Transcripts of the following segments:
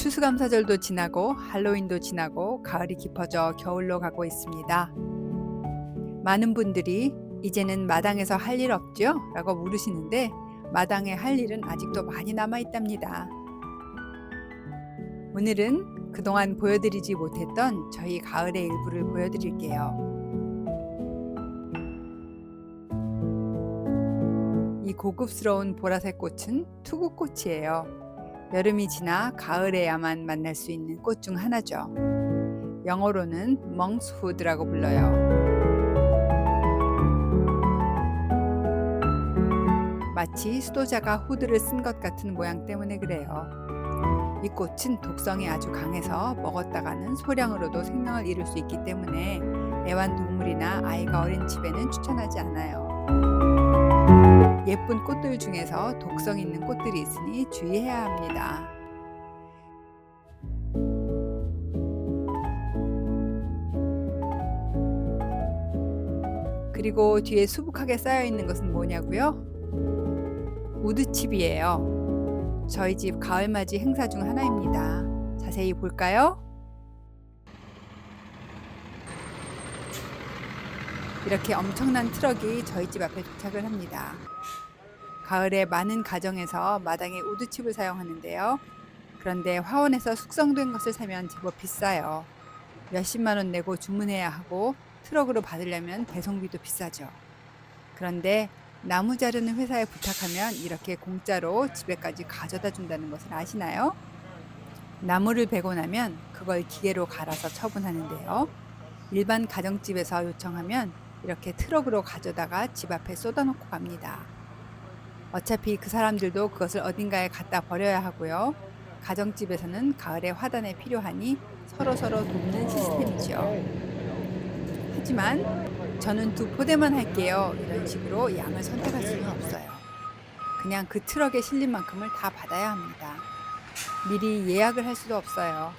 추수감사절도 지나고 할로윈도 지나고 가을이 깊어져 겨울로 가고 있습니다. 많은 분들이 이제는 마당에서 할 일 없죠? 라고 물으시는데 마당에 할 일은 아직도 많이 남아 있답니다. 오늘은 그동안 보여드리지 못했던 저희 가을의 일부를 보여드릴게요. 이 고급스러운 보라색 꽃은 투구꽃이에요. 여름이 지나 가을에야만 만날 수 있는 꽃 중 하나죠. 영어로는 Monk's Hood라고 불러요. 마치 수도자가 후드를 쓴 것 같은 모양 때문에 그래요. 이 꽃은 독성이 아주 강해서 먹었다가는 소량으로도 생명을 잃을 수 있기 때문에 애완동물이나 아이가 어린 집에는 추천하지 않아요. 예쁜 꽃들 중에서 독성 있는 꽃들이 있으니 주의해야 합니다. 그리고 뒤에 수북하게 쌓여 있는 것은 뭐냐고요? 우드칩이에요. 저희 집 가을맞이 행사 중 하나입니다. 자세히 볼까요? 이렇게 엄청난 트럭이 저희 집 앞에 도착을 합니다. 가을에 많은 가정에서 마당에 우드칩을 사용하는데요. 그런데 화원에서 숙성된 것을 사면 제법 비싸요. 몇십만 원 내고 주문해야 하고 트럭으로 받으려면 배송비도 비싸죠. 그런데 나무 자르는 회사에 부탁하면 이렇게 공짜로 집에까지 가져다 준다는 것을 아시나요? 나무를 베고 나면 그걸 기계로 갈아서 처분하는데요. 일반 가정집에서 요청하면 이렇게 트럭으로 가져다가 집 앞에 쏟아놓고 갑니다. 어차피 그 사람들도 그것을 어딘가에 갖다 버려야 하고요. 가정집에서는 가을에 화단에 필요하니 서로서로 돕는 시스템이죠. 하지만 저는 2포대만 할게요. 이런 식으로 양을 선택할 수는 없어요. 그냥 그 트럭에 실린 만큼을 다 받아야 합니다. 미리 예약을 할 수도 없어요.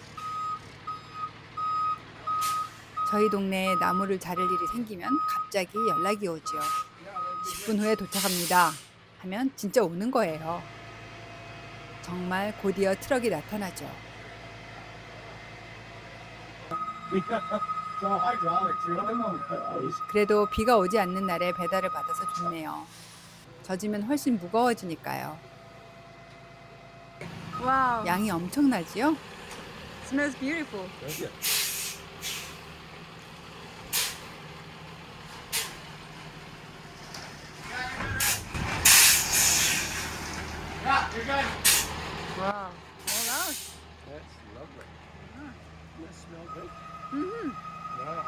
저희 동네에 나무를 자를 일이 생기면 갑자기 연락이 오죠. 10분 후에 도착합니다. 하면 진짜 오는 거예요. 정말 곧이어 트럭이 나타나죠. 그래도 비가 오지 않는 날에 배달을 받아서 좋네요. 젖으면 훨씬 무거워지니까요. Wow. 양이 엄청나지요? Smells beautiful. Wow. All out. That's lovely. Doesn't that smell good? Mm-hmm. Wow.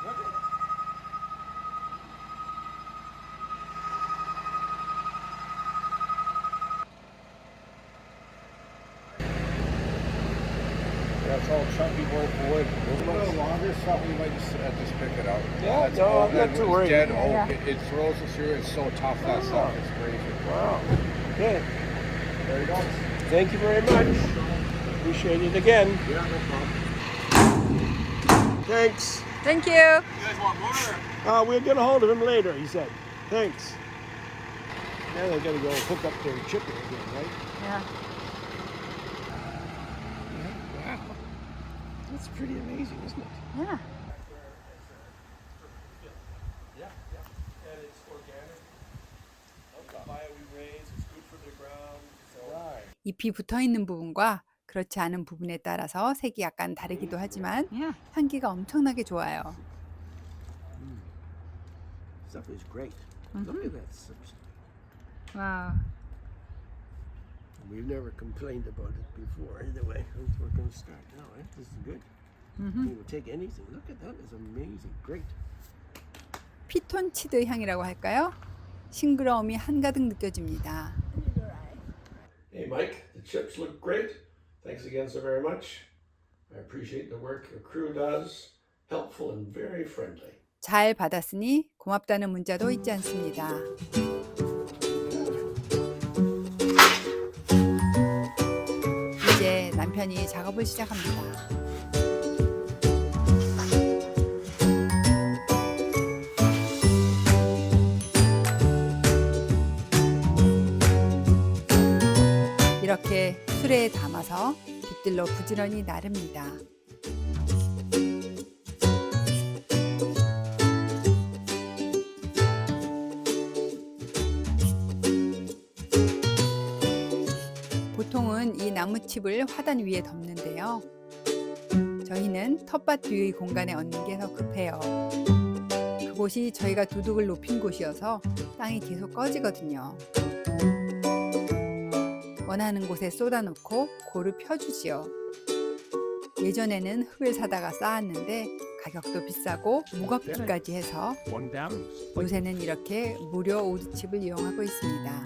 Lovely. That's all chunky wood. A little longer, something we might just pick it out. Yeah, That's no, all I'm not that too was worried. dead Yeah. oak. It throws us through. It's so tough, that stuff. It's crazy. Wow. Okay. There you go. Thank you very much. Appreciate it again. Yeah, no problem. Thank Thanks. you. You guys want more? We'll get a hold of him later, he said. Thanks. Now they gotta go hook up their chipper again, right? Yeah. Yeah. Wow. That's pretty amazing, isn't it? Yeah. And it's organic. The bio we raise is good for the ground. So Right. 잎이 붙어 있는 부분과 그렇지 않은 부분에 따라서 색이 약간 다르기도 하지만 Yeah. 향기가 엄청나게 좋아요. Stuff is great. Look at that stuff. Wow. We've never complained about it before. Anyway, we're going to start now. Eh? This is good. You will take anything. Look at that. It's amazing. Great. 피톤치드 향이라고 할까요? 싱그러움이 한가득 느껴집니다. hey Mike, the chips look great. Thanks again so very much. I appreciate the work your crew does. Helpful and very friendly. 잘 받았으니 고맙다는 문자도 잊지 않습니다. 이제 남편이 작업을 시작합니다. 이렇게 수레에 담아서 잎들로 부지런히 나릅니다. 보통은 이 나무칩을 화단 위에 덮는데요. 저희는 텃밭 뒤의 공간에 얹는 게 더 급해요. 그곳이 저희가 두둑을 높인 곳이어서 땅이 계속 꺼지거든요. 원하는 곳에 쏟아놓고 고루 펴주지요. 예전에는 흙을 사다가 쌓았는데 가격도 비싸고 무겁기까지 해서 One down. 요새는 이렇게 무료 우드칩을 이용하고 있습니다.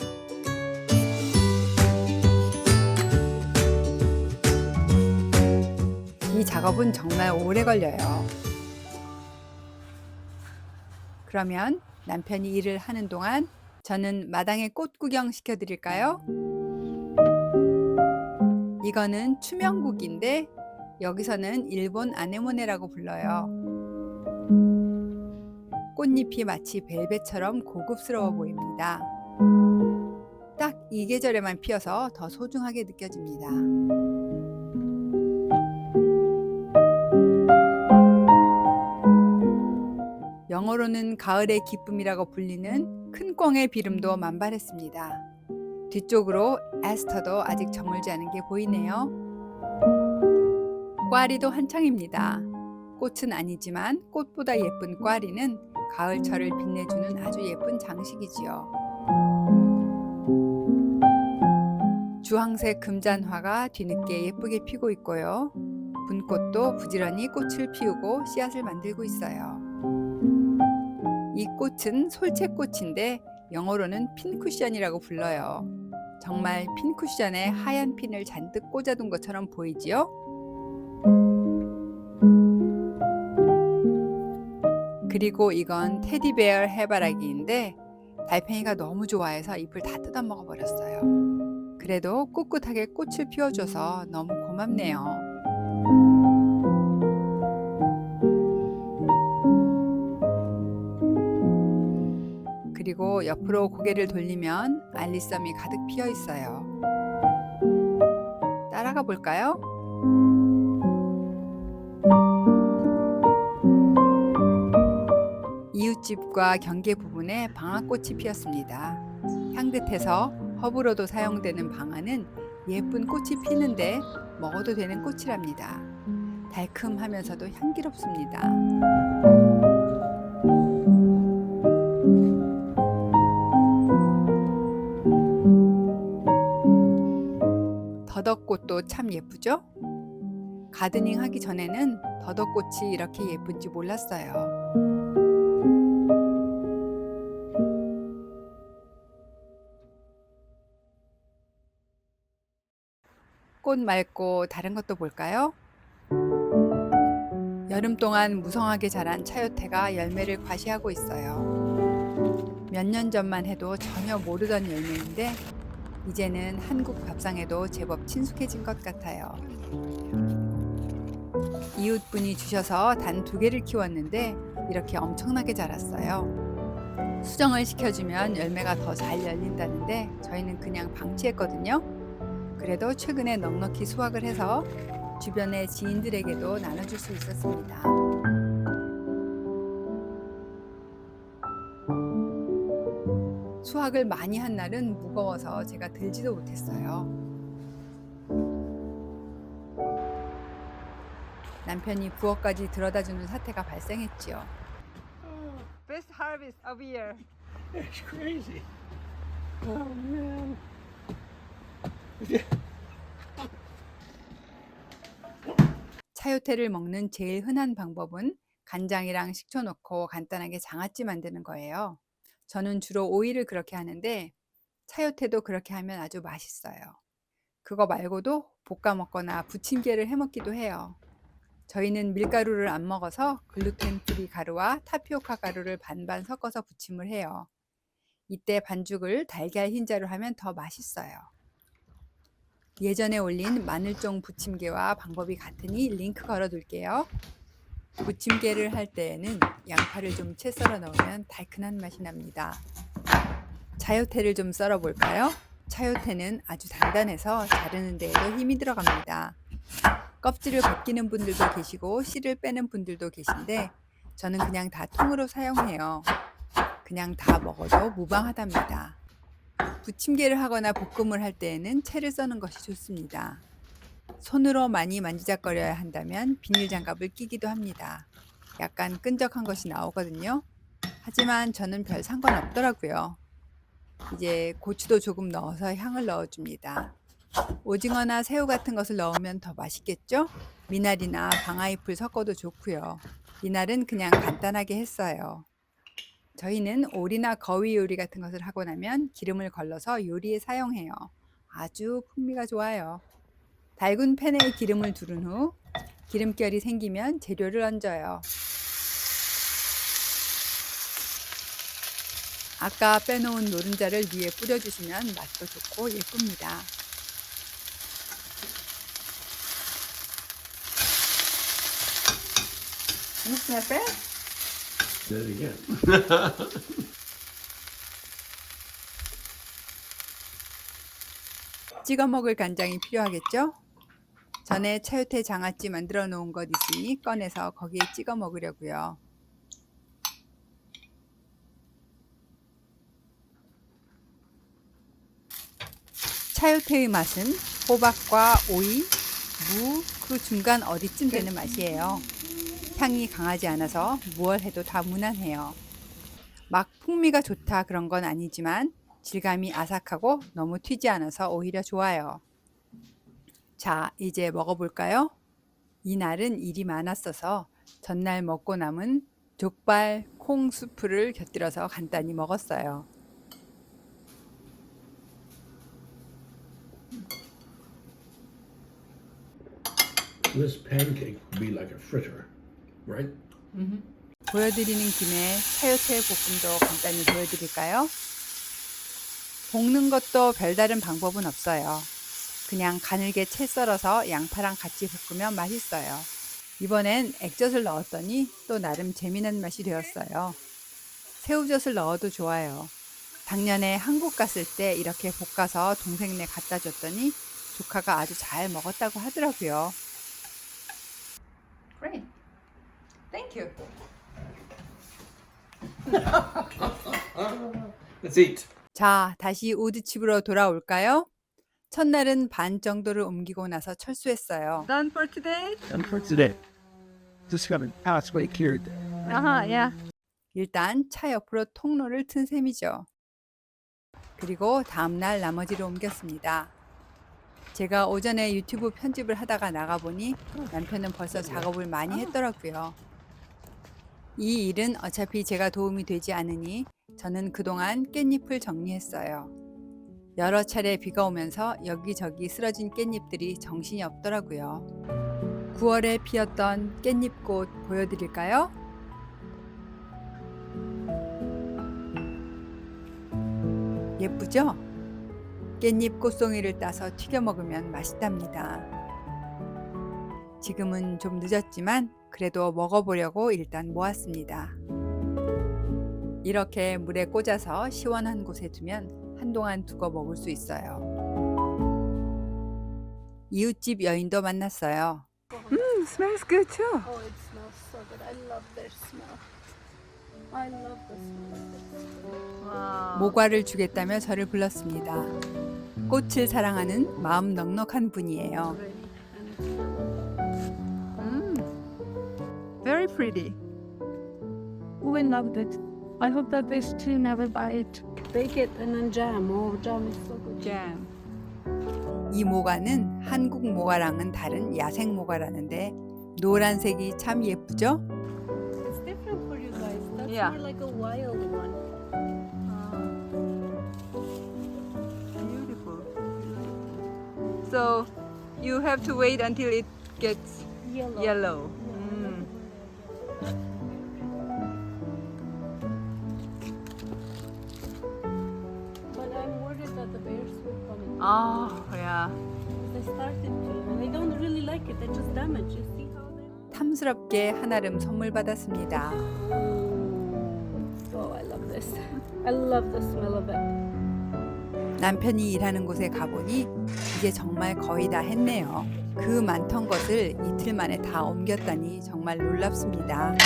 이 작업은 정말 오래 걸려요. 그러면 남편이 일을 하는 동안 저는 마당에 꽃 구경 시켜드릴까요? 이거는 추명국인데 여기서는 일본 아네모네라고 불러요. 꽃잎이 마치 벨벳처럼 고급스러워 보입니다. 딱 이 계절에만 피어서 더 소중하게 느껴집니다. 영어로는 가을의 기쁨이라고 불리는 큰 꿩의 비름도 만발했습니다. 뒤쪽으로 에스터도 아직 저물지 않은 게 보이네요. 꽈리도 한창입니다. 꽃은 아니지만 꽃보다 예쁜 꽈리는 가을철을 빛내주는 아주 예쁜 장식이지요. 주황색 금잔화가 뒤늦게 예쁘게 피고 있고요. 분꽃도 부지런히 꽃을 피우고 씨앗을 만들고 있어요. 이 꽃은 솔채꽃인데 영어로는 핀쿠션이라고 불러요. 정말 핀쿠션에 하얀 핀을 잔뜩 꽂아둔 것처럼 보이지요? 그리고 이건 테디베어 해바라기인데 달팽이가 너무 좋아해서 잎을 다 뜯어 먹어버렸어요. 그래도 꿋꿋하게 꽃을 피워줘서 너무 고맙네요. 그리고 옆으로 고개를 돌리면 알리썸이 가득 피어 있어요. 따라가 볼까요? 이웃집과 경계 부분에 방아꽃이 피었습니다. 향긋해서 허브로도 사용되는 방아는 예쁜 꽃이 피는데 먹어도 되는 꽃이랍니다. 달큼하면서도 향기롭습니다. 더덕꽃도 참 예쁘죠? 가드닝 하기 전에는 더덕꽃이 이렇게 예쁜지 몰랐어요. 꽃 말고 다른 것도 볼까요? 여름 동안 무성하게 자란 차요테가 열매를 과시하고 있어요. 몇 년 전만 해도 전혀 모르던 열매인데 이제는 한국 밥상에도 제법 친숙해진 것 같아요. 이웃분이 주셔서 단 2개를 키웠는데 이렇게 엄청나게 자랐어요. 수정을 시켜주면 열매가 더 잘 열린다는데 저희는 그냥 방치했거든요. 그래도 최근에 넉넉히 수확을 해서 주변의 지인들에게도 나눠줄 수 있었습니다. 수확을 많이 한 날은 무거워서 제가 들지도 못했어요. 남편이 부엌까지 들여다주는 사태가 발생했지요. Best harvest of year. It's crazy. Oh man. 차요테를 먹는 제일 흔한 방법은 간장이랑 식초 넣고 간단하게 장아찌 만드는 거예요. 저는 주로 오이를 그렇게 하는데 차요테도 그렇게 하면 아주 맛있어요. 그거 말고도 볶아 먹거나 부침개를 해 먹기도 해요. 저희는 밀가루를 안 먹어서 글루텐 프리 가루와 타피오카 가루를 반반 섞어서 부침을 해요. 이때 반죽을 달걀 흰자로 하면 더 맛있어요. 예전에 올린 마늘종 부침개와 방법이 같으니 링크 걸어둘게요. 부침개를 할 때에는 양파를 좀 채 썰어 넣으면 달큰한 맛이 납니다. 차요테를 좀 썰어 볼까요? 차요테는 아주 단단해서 자르는 데에도 힘이 들어갑니다. 껍질을 벗기는 분들도 계시고 씨를 빼는 분들도 계신데 저는 그냥 다 통으로 사용해요. 그냥 다 먹어도 무방하답니다. 부침개를 하거나 볶음을 할 때에는 채를 써는 것이 좋습니다. 손으로 많이 만지작거려야 한다면 비닐 장갑을 끼기도 합니다. 약간 끈적한 것이 나오거든요. 하지만 저는 별 상관없더라고요. 이제 고추도 조금 넣어서 향을 넣어줍니다. 오징어나 새우 같은 것을 넣으면 더 맛있겠죠? 미나리나 방아잎을 섞어도 좋고요. 이날은 그냥 간단하게 했어요. 저희는 오리나 거위 요리 같은 것을 하고 나면 기름을 걸러서 요리에 사용해요. 아주 풍미가 좋아요. 달군 팬에 기름을 두른 후 기름결이 생기면 재료를 얹어요. 아까 빼놓은 노른자를 위에 뿌려주시면 맛도 좋고 예쁩니다. Looks not bad. Did it again. 찍어 먹을 간장이 필요하겠죠? 전에 차요테 장아찌 만들어 놓은 것 있으니 꺼내서 거기에 찍어 먹으려고요. 차요테의 맛은 호박과 오이, 무, 그 중간 어디쯤 되는 맛이에요. 향이 강하지 않아서 무얼 해도 다 무난해요. 막 풍미가 좋다 그런 건 아니지만 질감이 아삭하고 너무 튀지 않아서 오히려 좋아요. 자, 이제 먹어볼까요? 이날은 일이 많았어서 전날 먹고 남은 족발, 콩 수프를 곁들여서 간단히 먹었어요. This pancake would be like a fritter, right? 보여드리는 김에 차요테 볶음도 간단히 보여드릴까요? 볶는 것도 별다른 방법은 없어요. 그냥 가늘게 채 썰어서 양파랑 같이 볶으면 맛있어요. 이번엔 액젓을 넣었더니 또 나름 재미난 맛이 되었어요. 새우젓을 넣어도 좋아요. 작년에 한국 갔을 때 이렇게 볶아서 동생네 갖다 줬더니 조카가 아주 잘 먹었다고 하더라고요. Great. Thank you. Let's eat. 자, 다시 우드칩으로 돌아올까요? 첫날은 반 정도를 옮기고 나서 철수했어요. Done for today? Done for today. Just got a pathway cleared. Yeah. 일단 차 옆으로 통로를 튼 셈이죠. 그리고 다음날 나머지를 옮겼습니다. 제가 오전에 유튜브 편집을 하다가 나가보니 남편은 벌써 작업을 많이 했더라고요. 이 일은 어차피 제가 도움이 되지 않으니 저는 그동안 깻잎을 정리했어요. 여러 차례 비가 오면서 여기저기 쓰러진 깻잎들이 정신이 없더라고요. 9월에 피었던 깻잎꽃 보여드릴까요? 예쁘죠? 깻잎 꽃송이를 따서 튀겨 먹으면 맛있답니다. 지금은 좀 늦었지만 그래도 먹어보려고 일단 모았습니다. 이렇게 물에 꽂아서 시원한 곳에 두면 한동안 두고 먹을 수 있어요. 이웃집 여인도 만났어요. Smells good too. Oh, it smells so good. I love their smell. I love the smell. Wow. 모과를 주겠다며 저를 불렀습니다. 꽃을 사랑하는 마음 넉넉한 분이에요. Very pretty. Oh, I loved it. I hope that this too never buy it. Bake it and then jam. Oh, jam is so good. Jam. 이 모과는 한국 모과랑은 다른 야생 모과라는데 노란색이 참 예쁘죠? It's different for you guys. That's Yeah. more like a wild one. Beautiful. So you have to wait until it gets Yellow. yellow. But I'm worried that the bears will come in. Oh, yeah. They started to, and they don't really like it. They just damage. You see how they? 탐스럽게 한아름 선물 받았습니다. Oh, I love this. I love the smell of it. 남편이 일하는 곳에 가보니 이제 정말 거의 다 했네요. 그 많던 것을 이틀 만에 다 옮겼다니 정말 놀랍습니다.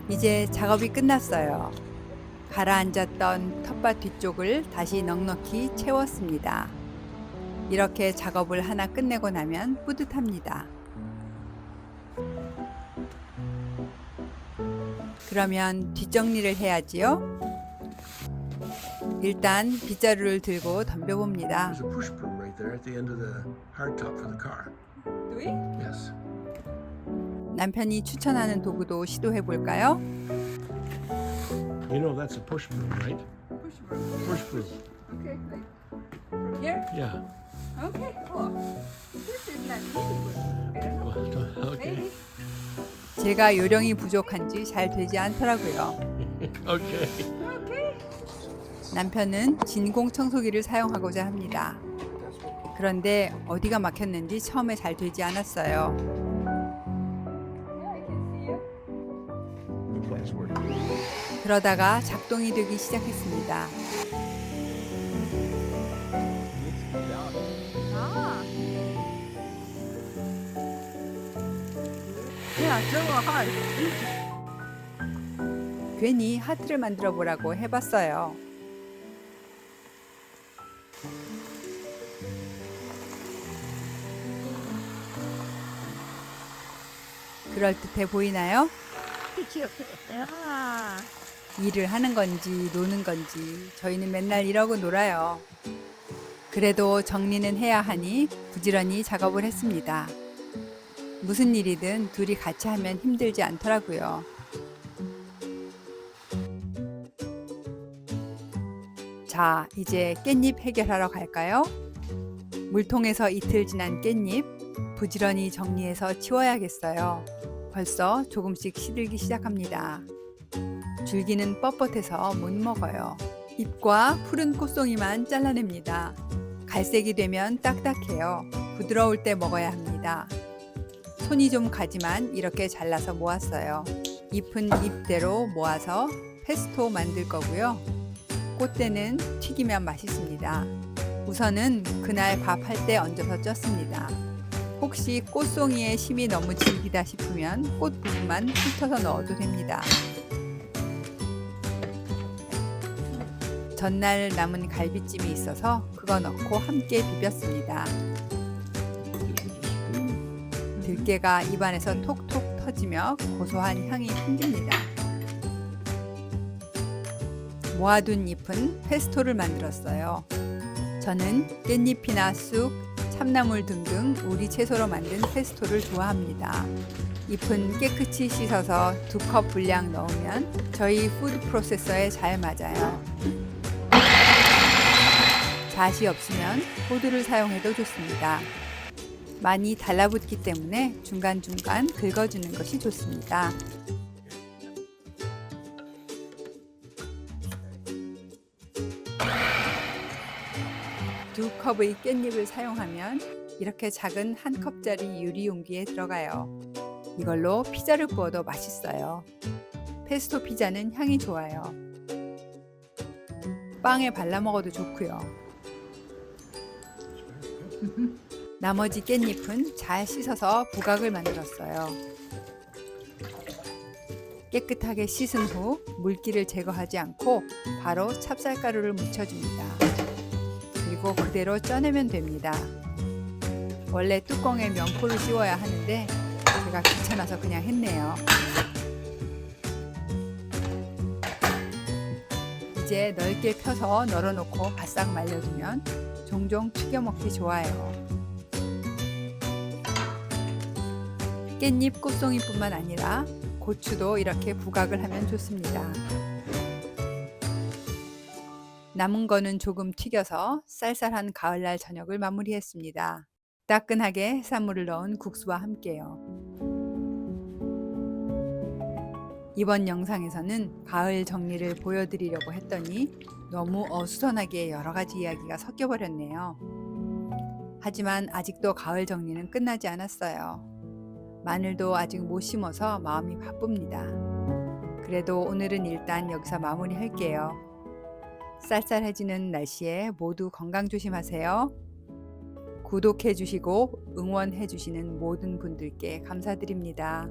이제 작업이 끝났어요. 가라앉았던 텃밭 뒤쪽을 다시 넉넉히 채웠습니다. 이렇게 작업을 하나 끝내고 나면 뿌듯합니다. 그러면 뒷정리를 해야지요. 일단 빗자루를 들고 덤벼봅니다. There's a push broom right there at the end of the hardtop for the car. Do we? Yes. 남편이 추천하는 도구도 시도해 볼까요? You know that's a push broom, right? Push broom. Push broom. Okay, like from here? Yeah. Okay, cool. This is not easy. I don't know. Okay. Maybe. 제가 요령이 부족한지 잘 되지 않더라고요. Okay. Okay. 남편은 진공 청소기를 사용하고자 합니다. 그런데 어디가 막혔는지 처음에 잘 되지 않았어요. Yeah, I can see you. The plan's working. 그러다가 작동이 되기 시작했습니다. Ah. Yeah, 저거 한. 괜히 하트를 만들어 보라고 해봤어요. 그럴듯해 보이나요? 일을 하는 건지 노는 건지 저희는 맨날 이러고 놀아요. 그래도 정리는 해야 하니 부지런히 작업을 했습니다. 무슨 일이든 둘이 같이 하면 힘들지 않더라고요. 자, 이제 깻잎 해결하러 갈까요? 물통에서 이틀 지난 깻잎 부지런히 정리해서 치워야겠어요. 벌써 조금씩 시들기 시작합니다. 줄기는 뻣뻣해서 못 먹어요. 잎과 푸른 꽃송이만 잘라냅니다. 갈색이 되면 딱딱해요. 부드러울 때 먹어야 합니다. 손이 좀 가지만 이렇게 잘라서 모았어요. 잎은 잎대로 모아서 페스토 만들 거고요. 꽃대는 튀기면 맛있습니다. 우선은 그날 밥할 때 얹어서 쪘습니다. 혹시 꽃송이에 심이 너무 질기다 싶으면 꽃 부분만 훑어서 넣어도 됩니다. 전날 남은 갈비찜이 있어서 그거 넣고 함께 비볐습니다. 들깨가 입안에서 톡톡 터지며 고소한 향이 풍깁니다. 모아둔 잎은 페스토를 만들었어요. 저는 깻잎이나 쑥, 참나물 등등 우리 채소로 만든 페스토를 좋아합니다. 잎은 깨끗이 씻어서 2컵 분량 넣으면 저희 푸드 프로세서에 잘 맞아요. 잣이 없으면 호두를 사용해도 좋습니다. 많이 달라붙기 때문에 중간중간 긁어주는 것이 좋습니다. 두 컵의 깻잎을 사용하면 이렇게 작은 한 컵짜리 유리 용기에 들어가요. 이걸로 피자를 구워도 맛있어요. 페스토 피자는 향이 좋아요. 빵에 발라 먹어도 좋고요. 나머지 깻잎은 잘 씻어서 부각을 만들었어요. 깨끗하게 씻은 후 물기를 제거하지 않고 바로 찹쌀가루를 묻혀줍니다. 그리고 그대로 쪄내면 됩니다. 원래 뚜껑에 면포를 씌워야 하는데 제가 귀찮아서 그냥 했네요. 이제 넓게 펴서 널어놓고 바싹 말려두면 종종 튀겨 먹기 좋아요. 깻잎 꽃송이뿐만 아니라 고추도 이렇게 부각을 하면 좋습니다. 남은 거는 조금 튀겨서 쌀쌀한 가을날 저녁을 마무리했습니다. 따끈하게 해산물을 넣은 국수와 함께요. 이번 영상에서는 가을 정리를 보여드리려고 했더니 너무 어수선하게 여러 가지 이야기가 섞여버렸네요. 하지만 아직도 가을 정리는 끝나지 않았어요. 마늘도 아직 못 심어서 마음이 바쁩니다. 그래도 오늘은 일단 여기서 마무리할게요. 쌀쌀해지는 날씨에 모두 건강 조심하세요. 구독해 주시고 응원해 주시는 모든 분들께 감사드립니다.